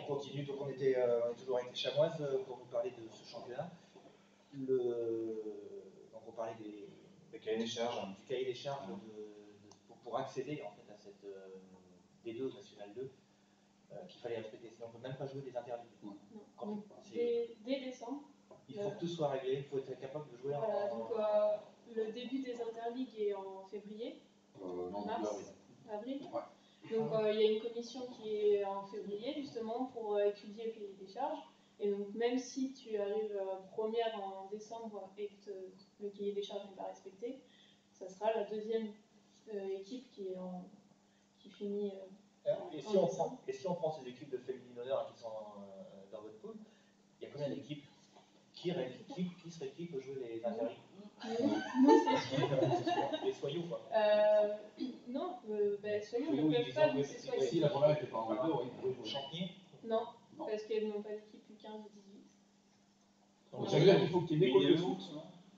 On continue, donc on est toujours avec les Chamoises pour vous parler de ce championnat. Donc on parlait des cahiers des charges, du cahier des charges pour accéder en fait à cette D2 National 2 qu'il fallait respecter. Sinon on ne peut même pas jouer des interdits. Non. Dès décembre. Il faut que tout soit réglé, il faut être capable de jouer voilà, donc le début des interligues est en février, mars, avril. Ouais. Donc il y a une commission qui est en février justement pour étudier le cahier des charges. Et donc même si tu arrives première en décembre et que le cahier des charges n'est pas respecté, ça sera la deuxième équipe qui finit. Et si on prend ces équipes de féminine honneur qui sont dans votre pool, il y a combien d'équipes qui serait qui peut jouer les interdits? Nous, c'est sûr. Les Soyaux, quoi. Non, Soyaux ne peuvent pas, mais c'est Soyaux. Si la première n'était pas en Val-d'Or, ils pouvaient jouer. Champniers? Non, parce qu'elles n'ont pas d'équipe U15 ou 18. Donc ça veut dire qu'il faut que tu aies une école de foot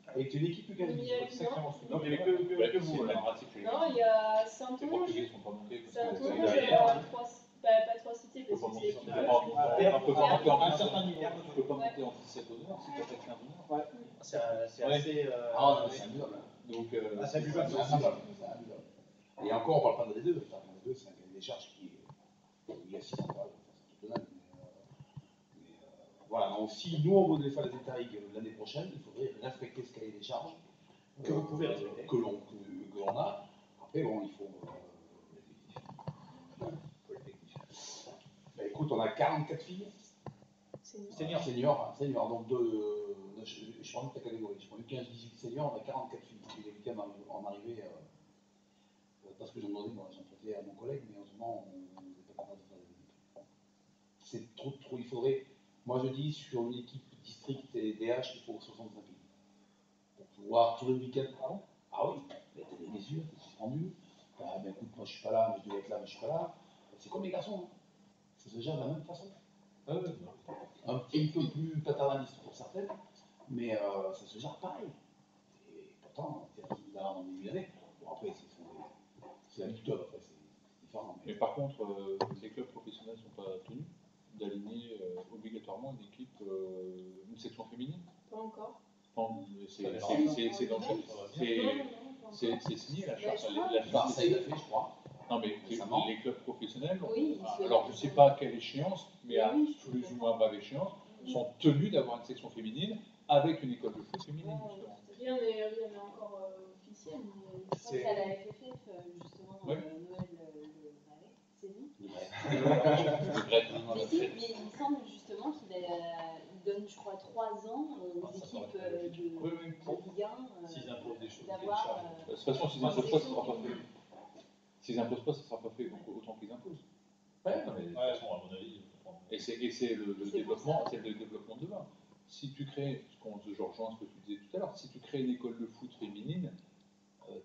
avec une équipe U15 ou 18. Non, mais il n'y avait que vous. Non, il y a Saint-Onge. Les Portugais sont pas montés. Saint-Onge, pas trois cités, parce que c'est l'équipe. On peut pas monter en un certain niveau. Tu peux pas monter en 17 honneurs si tu as fait 15 honneurs. C'est assez. C'est imbuvable. Donc, c'est imbuvable. Et encore, on ne parle pas de la D2. La D2, c'est un cahier des charges qui est. Il y a 6 ans, c'est total. Voilà, donc si nous on voudrait faire les interligues l'année prochaine, il faudrait respecter ce cahier des charges. Que vous pouvez respecter. Que l'on a. Après, bon, il faut. Écoute, on a 44 filles. Senior. Donc, je prends ta catégorie. Je prends 15-18 seniors, on a 44 filles. Les week-ends en arrivée, parce que j'en prêtais à mon collègue, mais en ce moment, on n'est pas capable de faire des équipes. C'est trop. Il faudrait. Moi, je dis, sur une équipe district et DH, il faut 65 filles. Pour pouvoir, tous les week-ends. Ah oui, t'as des blessures, t'es suspendu. Écoute, moi, je suis pas là, mais je devais être là, mais je suis pas là. C'est comme les garçons. Ça se gère de la même façon. Un petit peu plus paternaliste pour certaines, mais ça se gère pareil. Et pourtant, là, en début d'année, bon, après, c'est l'habitude, après, c'est différent. Mais par contre, les clubs professionnels ne sont pas tenus d'aligner obligatoirement une équipe, une section féminine. Pas encore. C'est dans c'est signé la charte. Marseille l'a fait, je crois. Non, mais les clubs professionnels, oui, alors je ne sais pas à quelle échéance, mais à plus ou moins brève échéance, sont tenus d'avoir une section féminine avec une école de foot féminine. Rien n'est encore officiel, mais je pense qu'à la FFF, justement, Noël c'est nous. Mais il me semble justement qu'il donne, je crois, 3 ans aux équipes de Ligue 1 d'avoir. De toute façon, s'ils n'imposent pas, ça ne sera pas fait. S'ils n'imposent pas, ça ne sera pas fait, donc autant qu'ils imposent. À mon avis. Et c'est le développement de demain. Si tu crées, je rejoins ce que tu disais tout à l'heure, si tu crées une école de foot féminine,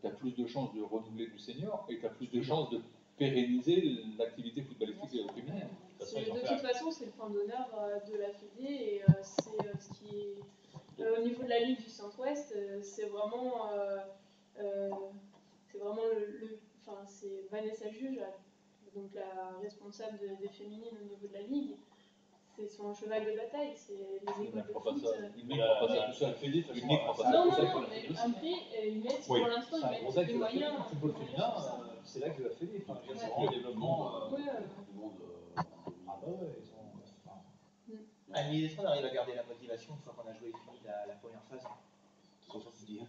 tu as plus de chances de renouveler du senior et tu as plus de chances de pérenniser l'activité footballistique féminine. De toute façon, c'est le point d'honneur de la Fédé et c'est ce qui est. Au niveau de la Ligue du Centre-Ouest, c'est vraiment c'est Vanessa Juge, donc la responsable des féminines au niveau de la Ligue. C'est son cheval de bataille, c'est les écoles de foot. Une ligue prend pas ça tout seul. Une ligue prend pas ça Non, tout seul. mais après, ils mettent, pour l'instant, ils mettent des moyens. Le football féminin, c'est là que la Fédé. C'est pour le développement. Est-ce qu'on arrive à garder la motivation une fois qu'on a joué et fini la première phase? C'est facile.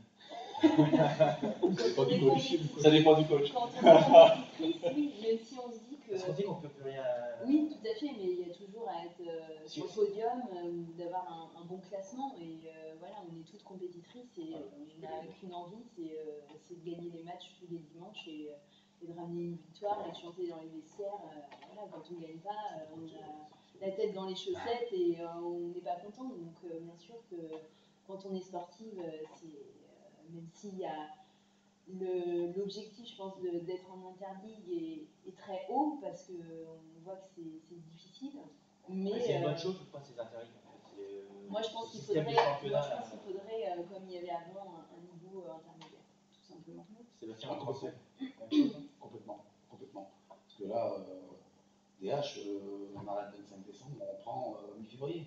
Ça dépend du coach. Quand on est oui, même si on se dit que. Parce qu'on dit qu'on ne peut plus rien. Oui, tout à fait, mais il y a toujours à être sur le podium, d'avoir un bon classement. Et voilà, on est toutes compétitrices et on n'a qu'une envie, c'est de gagner les matchs tous les dimanches et de ramener une victoire et de chanter dans les vestiaires. Voilà, quand on ne gagne pas, on a la tête dans les chaussettes et on n'est pas content. Donc bien sûr que quand on est sportive, même s'il y a l'objectif, je pense, d'être en interligue est très haut parce qu'on voit que c'est difficile. Mais c'est une bonne chose, je crois, ces interligues. Moi, je pense qu'il faudrait, comme il y avait avant, un niveau intermédiaire, tout simplement. C'est le tien, complètement. Parce que là, DH, on arrête le 25 décembre, on reprend mi-février.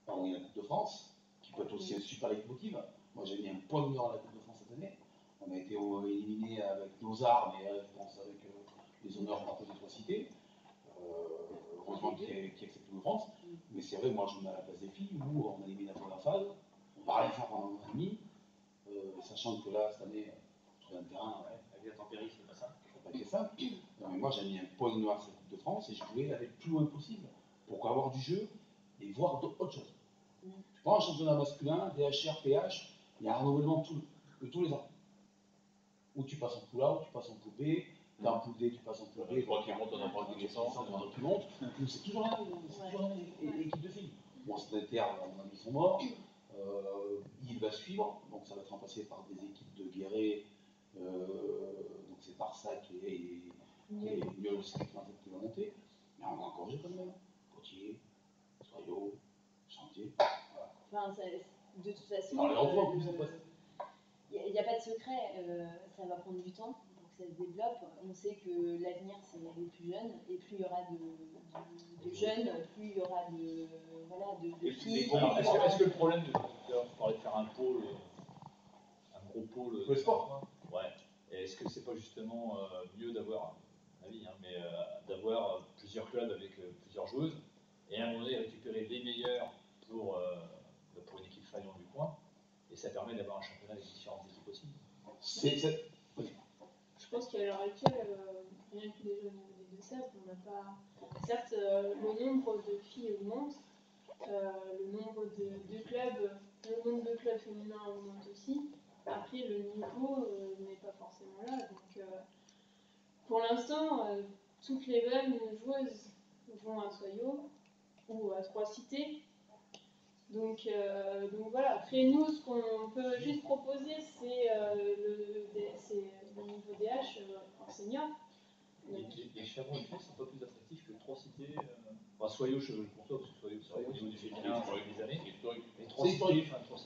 Alors, on a la Coupe de France, qui peut être aussi un super leitmotiv. Moi, j'ai mis un point d'honneur à la Coupe de France cette année. On a été éliminés avec nos armes, et je pense avec les honneurs qu'on a peut être cités. Heureusement qu'il y ait cette Coupe de France. Mais c'est vrai, moi, je me mets à la place des filles où on a éliminé la première phase, on va rien faire pendant un an et demi, sachant que là, cette année, sur un terrain, avec la tempérie, c'est pas ça. ça n'a pas été simple. Non, mais moi, j'ai mis un point d'honneur à cette Coupe de France et je voulais aller le plus loin possible pour avoir du jeu et voir autre chose. Tu prends un championnat masculin, DHR, PH, il y a un renouvellement tous les ans. Ou tu passes en poule A, ou tu passes en poule B, tu es en poule D, tu passes en poule B, Je crois qu'il monte en empreinte de licence. tu montes, c'est toujours l'équipe de filles. Bon, c'est Inter, on a mis son mort, il va suivre, donc ça va être remplacé par des équipes de Guéret, donc c'est Parsac et Niol aussi qui va monter, mais on a encore joué quand même, Potier, Soyot, Chantier. Enfin, de toute façon, Alors, les renforts, en plus, il n'y a pas de secret, ça va prendre du temps pour que ça se développe. On sait que l'avenir, c'est les plus jeunes, et plus il y aura de jeunes, plus il y aura de filles. Alors, est-ce que le problème de parler de faire un pôle, un gros pôle Le sport, ouais, est-ce que c'est pas justement mieux d'avoir, à mon avis, hein, mais d'avoir plusieurs clubs avec plusieurs joueuses, et à un moment donné récupérer les meilleurs pour une équipe faillante du coin, et ça permet d'avoir un championnat avec différentes équipes aussi. Je pense qu'à l'heure actuelle, rien que déjà au niveau des Deux-Sèvres, on n'a pas. Certes, le nombre de filles augmente, le nombre de clubs féminins augmente aussi. Après, le niveau n'est pas forcément là. Donc, pour l'instant, toutes les bonnes joueuses vont à Soyaux ou à Trois-Cités. Donc voilà, après nous, ce qu'on peut juste proposer, c'est le niveau DH en senior. Les Chavons et Fils sont pas plus attractifs que Trois-Cités. Enfin, Soyaux, je le conçois, parce que Soyaux, c'est au niveau du féminin, ça fait des années. Mais Trois-Cités,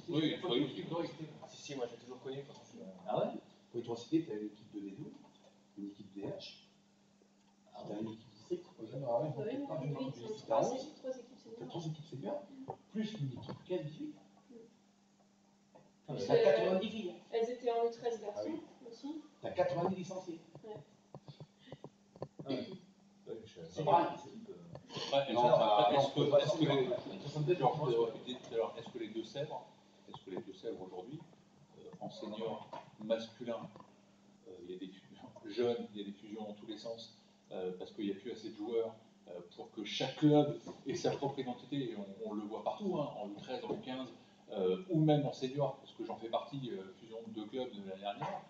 Oui, c'est historique. Si, moi j'ai toujours connu quand je suis. Ah ouais? Oui, Trois-Cités, tu as une équipe de D2, une équipe DH, tu as une équipe district. Oui, c'est trois équipes Tu as seniors. 3 équipes seniors, plus une équipe 15-18. Ah, Tu as 90 filles. Elles étaient en U13 garçons aussi. Tu as 90 licenciés. C'est pareil. Est-ce que les Deux-Sèvres aujourd'hui, en senior masculin, il y a des fusions jeunes, il y a des fusions dans tous les sens, parce qu'il n'y a plus assez de joueurs pour que chaque club ait sa propre identité, et on le voit partout, hein, en U13, en U15, ou même en senior, parce que j'en fais partie, fusion de 2 clubs de l'année dernière.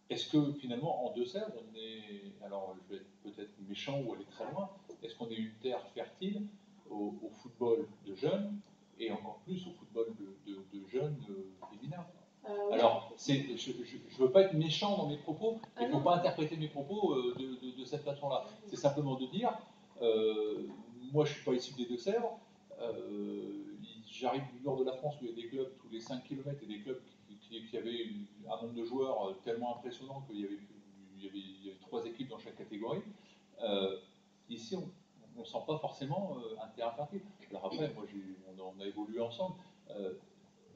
Est-ce que finalement, en Deux-Sèvres, on est, alors je vais être peut-être méchant ou aller très loin, est-ce qu'on est une terre fertile au football de jeunes et encore plus au football de jeunes féminins? Alors, je ne veux pas être méchant dans mes propos, il ne faut pas interpréter mes propos de cette façon-là. C'est simplement de dire, moi je ne suis pas issu des Deux-Sèvres, j'arrive du nord de la France où il y a des clubs tous les 5 km et des clubs qui avaient un nombre de joueurs tellement impressionnant qu'il y avait 3 équipes dans chaque catégorie. Ici, on ne sent pas forcément un terrain fertile. Alors après, moi, on a évolué ensemble.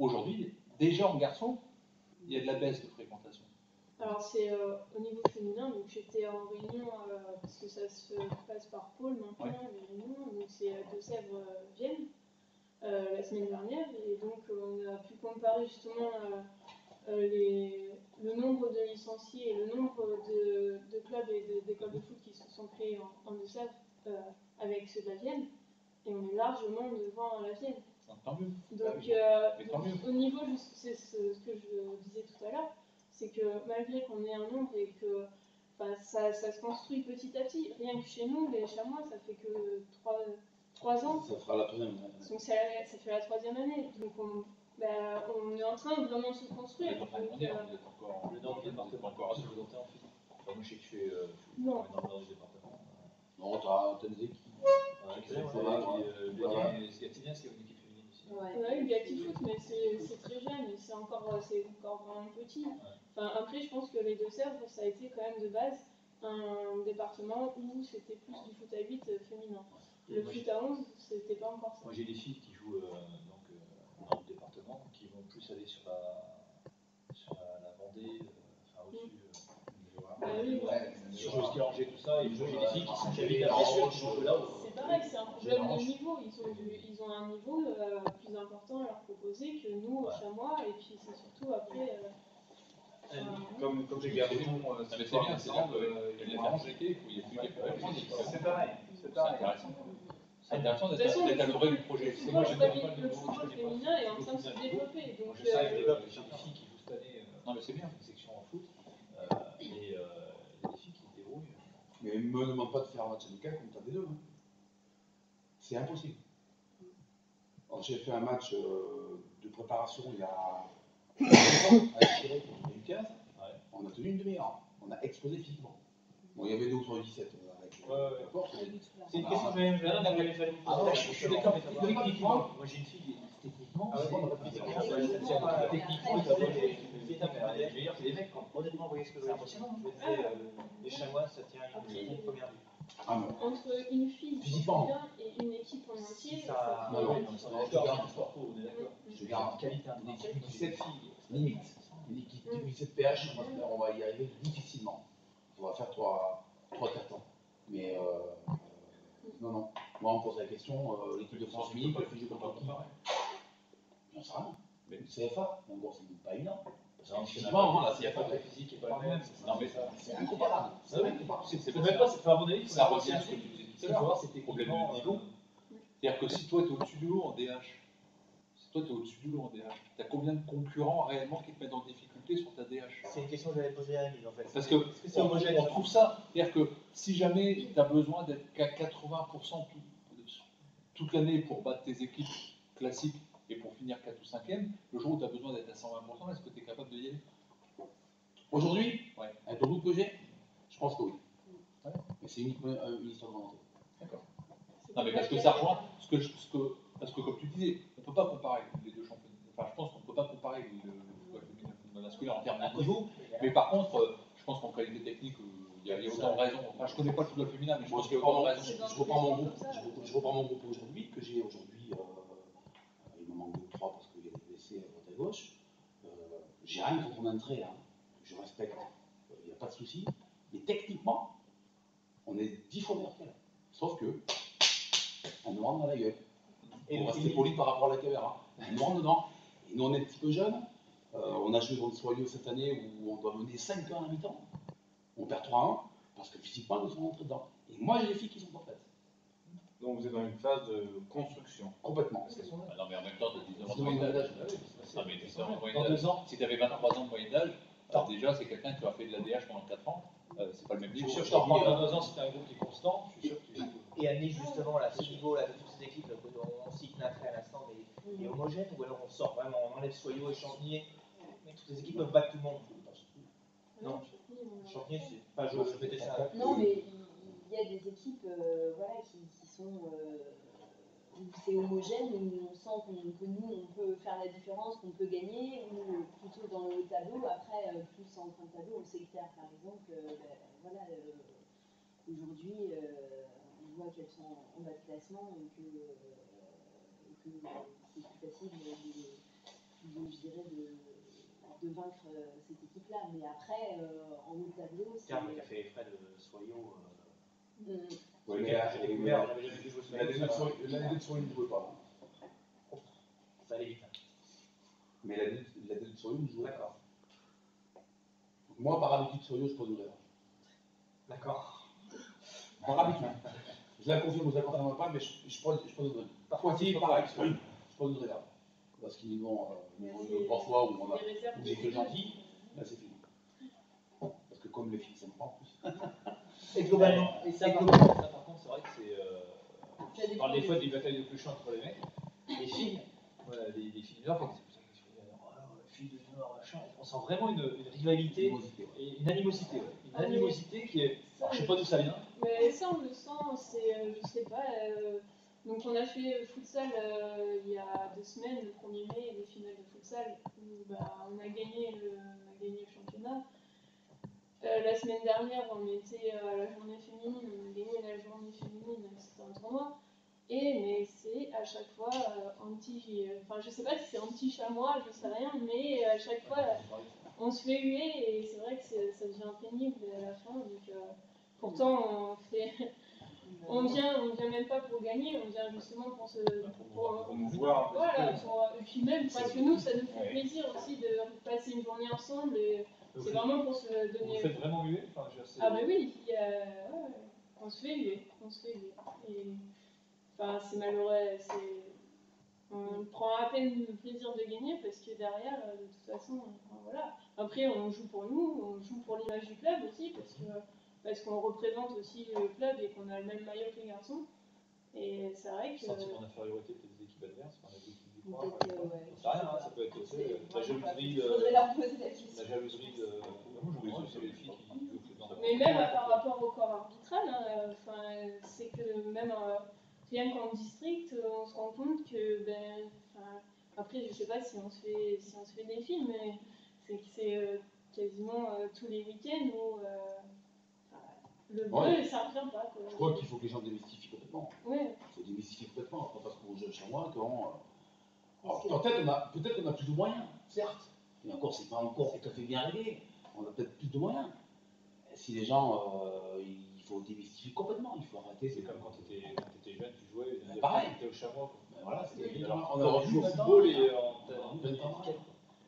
Aujourd'hui, déjà en garçon, il y a de la baisse de fréquentation. Alors c'est au niveau féminin, donc j'étais en réunion, parce que ça se passe par pôle maintenant, les réunions, donc c'est Deux-Sèvres-Vienne, la semaine dernière, et donc on a pu comparer justement le nombre de licenciés et le nombre de clubs et d'écoles de foot qui se sont créés en Deux-Sèvres avec ceux de la Vienne, et on est largement devant la Vienne. Tant mieux. Donc au niveau, c'est ce que je disais tout à l'heure, c'est que malgré qu'on ait un nombre et que ça se construit petit à petit, rien que chez nous, les Chamois, ça fait que 3 ans. Ça fera la 3e année. Donc ça fait la 3e année. Donc on est en train de vraiment se construire. Vous êtes en train de dire, vous êtes encore Le nord du département, encore assez volonté en fait. Enfin, moi je sais que je suis Non. dans le nord du département. Non, tu as des équipes. Gatineau, c'est une équipe féminine aussi. On a eu Gatifoot, mais c'est très jeune, c'est encore vraiment petit. Enfin, après, je pense que les Deux-Sèvres, ça a été quand même de base un département où c'était plus du foot à 8 féminin. Le foot à 11, c'était pas encore ça. Moi j'ai des filles qui jouent dans le département, qui vont plus aller sur la Vendée, enfin au-dessus. Sur le ski Angers, tout ça, et j'ai des filles qui habitent à Roche, qui jouent là-haut. C'est pareil, c'est un problème de niveau. Ils ont un niveau plus important à leur proposer que nous au Chamois, et puis c'est surtout après. Comme j'ai gardé c'est bien, c'est bien qu'il y ait des arrangés, il y a plus de c'est pareil. C'est intéressant. C'est intéressant De toute façon, d'être à l'oreille du projet. le football féminin est en train de se développer. Donc, Je sais que j'ai des filles qui jouent cette année Non, mais c'est bien. une section en foot, et il y a des filles qui se débrouillent. Mais ne me demande pas de faire un match amical comme t'as des deux. Hein. C'est impossible. Alors, j'ai fait un match de préparation il y a 2 ans avec Thierry en 2015. Ouais. On a tenu une demi-heure. On a explosé physiquement. Bon, il y avait 2 ou 3 17 avec la porte. C'est une question que je suis d'accord, mais techniquement, moi j'ai une fille, techniquement, les meilleurs, c'est les mecs. Honnêtement, vous voyez ce que je veux dire. Je vais les Chamois, ça tient une première vue. Entre une fille bien et une équipe en entier, ça on est d'accord. Je garde une équipe de 17 filles, limite. Une équipe de 17 PH, on va y arriver difficilement. On va faire 3-4 ans. Mais non. Moi, on me pose la question, l'équipe de France féminine, elle fait jouer contre qui? J'en sais rien. Mais le CFA, en gros, c'est pas évident. Physiquement, la CFA, La physique n'est pas la même. non, mais c'est incomparable. C'est même pas, à mon avis, Ça revient à ce que tu disais tout à l'heure, c'est problème de niveau. C'est-à-dire que si toi, tu es au-dessus du lot en DH, tu as combien de concurrents réellement qui te mettent en difficulté sur ta DH? C'est une question que j'avais posée à Annie en fait. Parce que c'est homogène. On trouve ça, c'est-à-dire que si jamais tu as besoin d'être qu'à 80% toute l'année pour battre tes équipes classiques et pour finir 4 ou 5e, le jour où tu as besoin d'être à 120%, est-ce que tu es capable de y aller? Aujourd'hui, ouais. Avec le groupe que j'ai, je pense que oui. Ouais. Mais c'est uniquement une histoire de volonté. D'accord. Non, mais parce que ça rejoint parce que comme tu disais, on ne peut pas comparer les deux championnats. Enfin, je pense qu'on ne peut pas comparer le football féminin et le football masculin en termes de niveau. Mais par contre, je pense qu'en qualité technique, il y a autant de raisons. Enfin, je ne connais pas le football féminin, mais je pense qu'il y a autant de raisons. Je reprends mon groupe aujourd'hui, que j'ai aujourd'hui, il me manque 2 ou 3 parce qu'il y a des blessés à droite et à gauche. J'ai rien contre mon entrée, hein. Je respecte, il n'y a pas de souci. Mais techniquement, on est 10 fois meilleur qu'elle. Sauf que, on nous rentre dans la gueule. Et on va rester poli par rapport à la caméra. On nous rentre dedans. Et nous, on est un petit peu jeunes. On a joué contre Soyeux cette année où on doit mener 5 ans à la mi-temps. On perd 3-1 parce que physiquement, nous sommes rentrés dedans. Et moi, j'ai des filles qui sont pas prêtes. Donc vous êtes dans une phase de construction. Complètement. Ah non, mais en même temps, tu as 10 ans de moyenne d'âge. Non, mais 10 ans de moyenne d'âge. Si tu avais 23 ans de moyenne d'âge, déjà, c'est quelqu'un qui a fait de la DH pendant 4 ans. C'est pas le même niveau. Je suis sûr que dans 2 ans, c'est un groupe qui est constant. Je suis sûr que Et Annie, justement, là, ce niveau-là, de toutes ces équipes, on cite Natré à l'instant, mais est homogène, ou alors on sort vraiment, on enlève Soyaux et Champigny, mais toutes les équipes peuvent battre tout le monde. Non, Champigny, c'est pas je mettais ça. Non, mais il y a des équipes voilà, qui sont où c'est homogène, où on sent que nous, on peut faire la différence, qu'on peut gagner, ou plutôt dans le haut tableau. Après, plus en fin de tableau, on sait que par exemple, voilà, aujourd'hui, on voit qu'elles sont en bas de classement et que c'est plus facile je dirais, de vaincre cette équipe-là. Mais après, en haut tableau, c'est... Terme qui a fait les frais de Soyaux. Oui, mais j'ai découvert, j'avais jamais vu jouer Soyaux. L'année de Soyaux ne jouait pas. Ça allait vite. Mais l'année de Soyaux ne jouait pas. D'accord. Moi, par habitude, Soyaux, je pose une réserve. D'accord. Par habitude. Je la confirme ou je la confirme pas, mais je pose une réserve. Poitiers, pareil, je pose une réserve. Parce qu'ils nous vont parfois où on a des que gentils, là c'est fini. Parce que comme les filles s'aiment pas en plus. Et globalement, ça par contre, c'est vrai que c'est. On parle des fois des batailles de plus entre les mecs. Les filles, les filles du Nord, quand c'est pour ça qu'ils se filles du Nord, machin, on sent vraiment une rivalité et une animosité. Une animosité qui est. Alors, je sais pas d'où ça vient. Mais ça, on le sent, je sais pas. Donc, on a fait futsal il y a 2 semaines, le 1er mai, les finales de futsal, où on a gagné le championnat. La semaine dernière, on était à la journée féminine, on a gagné la journée féminine, c'était un tournoi. Mais c'est à chaque fois enfin je sais pas si c'est anti-chamois, je sais rien, mais à chaque fois on se fait huer et c'est vrai que ça devient pénible à la fin. Donc, pourtant on vient même pas pour gagner, on vient justement pour promouvoir. Voilà, et puis même parce que nous ça nous fait plaisir aussi de passer une journée ensemble. Et c'est vraiment pour se donner. Vous faites vraiment huer? Ah bah oui, on se fait huer, Et enfin, c'est malheureux, on prend à peine le plaisir de gagner parce que derrière, de toute façon, voilà. Après, on joue pour nous, on joue pour l'image du club aussi parce qu'on représente aussi le club et qu'on a le même maillot que les garçons. Et c'est vrai que. Sentiment d'infériorité peut-être des équipes adverses, des équipes du coin. Ouais. Ça rien, hein, ça peut être la jalouserie de. Faudrait leur poser la question. La jalouserie de. Moi, c'est les filles qui jouent tout le temps. Mais même par rapport au corps arbitral, c'est que même rien qu'en district, on se rend compte que, après, je sais pas si on se fait des films, mais c'est que c'est quasiment tous les week-ends où le bleu, ça revient pas. Quoi. Je crois qu'il faut que les gens démystifient complètement. Ouais. Il faut démystifier complètement. Quand on se joue chez moi, alors, peut-être qu'on a plus de moyens, certes. Mais encore, c'est pas encore tout à fait bien réglé. On a peut-être plus de moyens. Si les gens, il faut démystifier complètement, il faut arrêter. C'est comme quand tu étais jeune, tu jouais, pareil. Tu étais au chamois. Voilà, c'était On aurait joué au football et en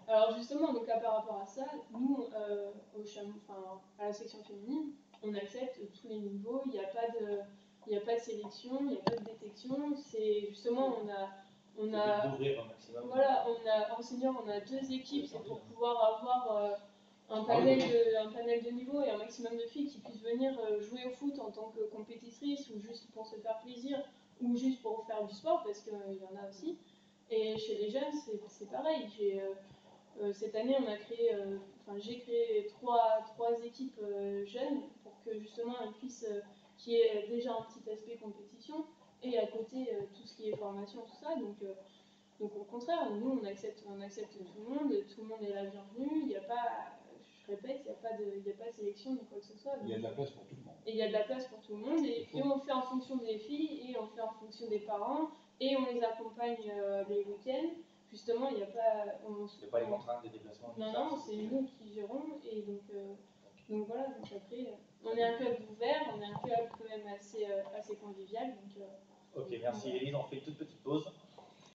Alors justement, donc là par rapport à ça, nous, à la section féminine, on accepte tous les niveaux, il n'y a pas de sélection, il n'y a pas de détection, c'est justement, on a d'ouvrir un maximum. Voilà, en senior, on a 2 équipes, c'est pour pouvoir avoir un panel de niveaux et un maximum de filles qui puissent venir jouer au foot en tant que compétitrices ou juste pour se faire plaisir ou juste pour faire du sport parce qu'il y en a aussi. Et chez les jeunes, c'est pareil. Cette année, j'ai créé trois équipes jeunes pour que justement elles puissent, qu'il y ait déjà un petit aspect compétition et à côté tout ce qui est formation, tout ça. Donc au contraire, nous on accepte tout le monde est la bienvenue, il n'y a pas, je répète, il n'y a pas de sélection ni quoi que ce soit. Il y a de la place pour tout le monde. Et il y a de la place pour tout le monde, et on fait en fonction des filles, et on fait en fonction des parents, et on les accompagne les week-ends. Justement, il n'y a pas... Il n'y a pas les contraintes des déplacements. Non, c'est nous qui gérons, et donc voilà, donc après, on est un club ouvert, on est un club quand même assez convivial. Donc, Ok, merci Élise, on fait une toute petite pause.